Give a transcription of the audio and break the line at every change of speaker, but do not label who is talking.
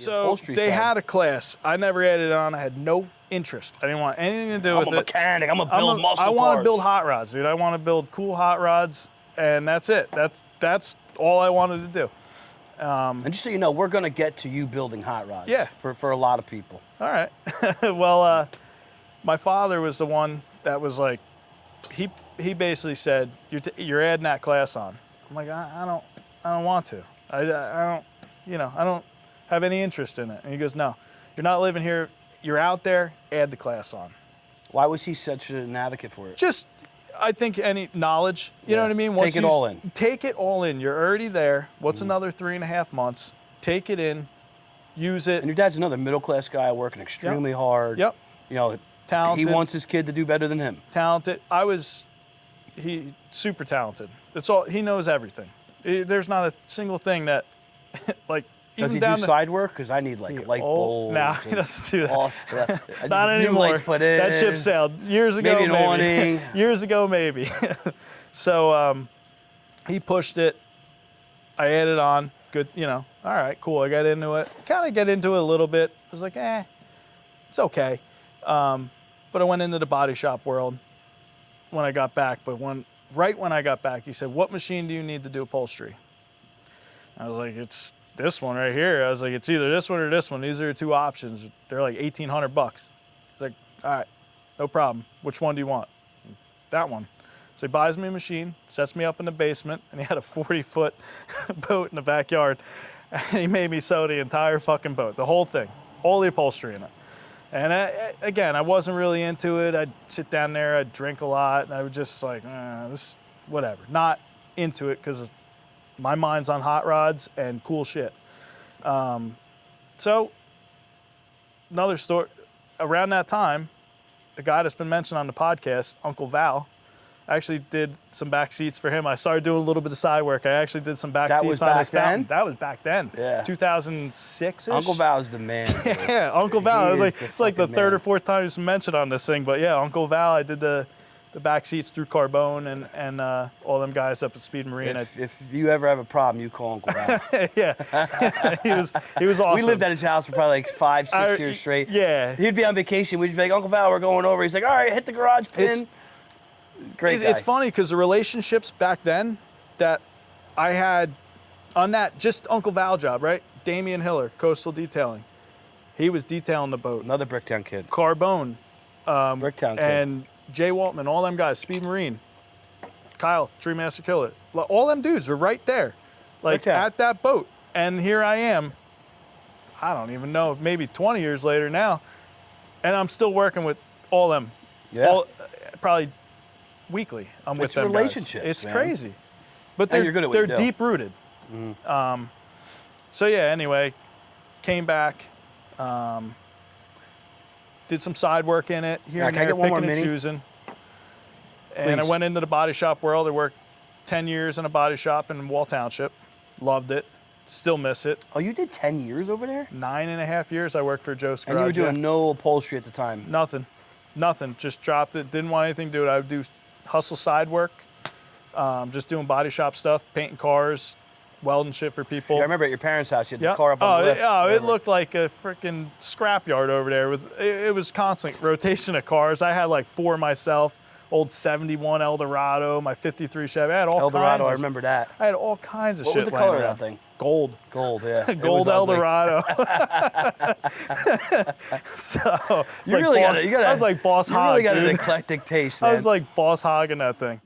So they had a class. I never added it on. I had no interest. I didn't want anything to do with it.
I'm a mechanic. I'm going to build muscle cars.
I want to build hot rods, dude. I want to build cool hot rods, and that's it. That's all I wanted to do.
And just so you know, we're going to get to you building hot rods.
Yeah.
For a lot of people.
All right. Well, my father was the one that was like, he basically said, you're adding that class on. I'm like, I don't want to. I don't have any interest in it. And he goes, no, you're not living here. You're out there. Add the class on.
Why was he such an advocate for it?
Just, I think any knowledge, you know what I mean?
Take it all in.
Take it all in. You're already there. What's another 3.5 months? Take it in, use it.
And your dad's another middle-class guy working extremely hard.
Yep.
You know,
talented.
He wants his kid to do better than him.
Talented. He's super talented. That's all. He knows everything. There's not a single thing that, like,
does he do side work? Because I need like light bulbs.
No, he doesn't do that. Not
new
anymore.
Lights put in.
That ship sailed years ago.
Maybe an awning.
Years ago, maybe. So he pushed it. I added on. Good, all right, cool. I got into it. Kind of get into it a little bit. I was like, it's okay. But I went into the body shop world when I got back. But right when I got back, he said, what machine do you need to do upholstery? I was like, it's this one right here. I was like, it's either this one or this one. These are the two options. They're like $1,800. He's like, all right, no problem. Which one do you want? That one. So he buys me a machine, sets me up in the basement, and he had a 40-foot boat in the backyard. And he made me sew the entire fucking boat, the whole thing, all the upholstery in it. And again, I wasn't really into it. I'd sit down there, I'd drink a lot, and I would just like, this, whatever. Not into it because my mind's on hot rods and cool shit. So, another story, around that time, the guy that's been mentioned on the podcast, Uncle Val, I actually did some back seats for him. I started doing a little bit of side work. I actually did some back seats on his fountain. That was back then.
Yeah.
2006-ish.
Uncle Val's the man.
Yeah, Uncle Val. It's like the third or fourth time he's mentioned on this thing. But yeah, Uncle Val, I did the back seats through Carbone and all them guys up at Speed Marine.
If you ever have a problem, you call Uncle Val.
Yeah, he was awesome.
We lived at his house for probably like 5-6 years straight.
Yeah.
He'd be on vacation. We'd be like, Uncle Val, we're going over. He's like, all right, hit the garage pin. Great guy.
It's funny because the relationships back then that I had on that just Uncle Val job, right? Damian Hiller, Coastal Detailing. He was detailing the boat.
Another Bricktown kid.
Carbone.
Bricktown kid.
And Jay Waltman, all them guys, Speed Marine, Kyle, Tree Master Killer, all them dudes were right there, like at that boat. And here I am, I don't even know, maybe 20 years later now, and I'm still working with all them.
Yeah.
Probably weekly, I'm with them
relationships,
guys. It's
man.
crazy. But they're deep rooted. Mm-hmm. So yeah, anyway, came back, did some side work in it here and there, picking and choosing. And I went into the body shop world. I worked 10 years in a body shop in Wall Township. Loved it. Still miss it.
Oh, you did 10 years over there?
9.5 years I worked for Joe's Garage.
And you were doing no upholstery at the time?
Nothing. Just dropped it. Didn't want anything to do with it. I would do hustle side work. Just doing body shop stuff, painting cars, welding shit for people.
Yeah, I remember at your parents' house, you had the car up on the lift.
It looked like a freaking scrapyard over there. It was constant rotation of cars. I had like 4 myself, old 71 Eldorado, my 53 Chevy. I had all
Eldorado,
kinds
I remember that.
I had all kinds of shit.
What was the color of that thing?
Gold.
Gold, yeah.
Gold Eldorado. So
you really got it.
I was like boss hog.
You really got an eclectic taste, man.
I was like boss hogging that thing.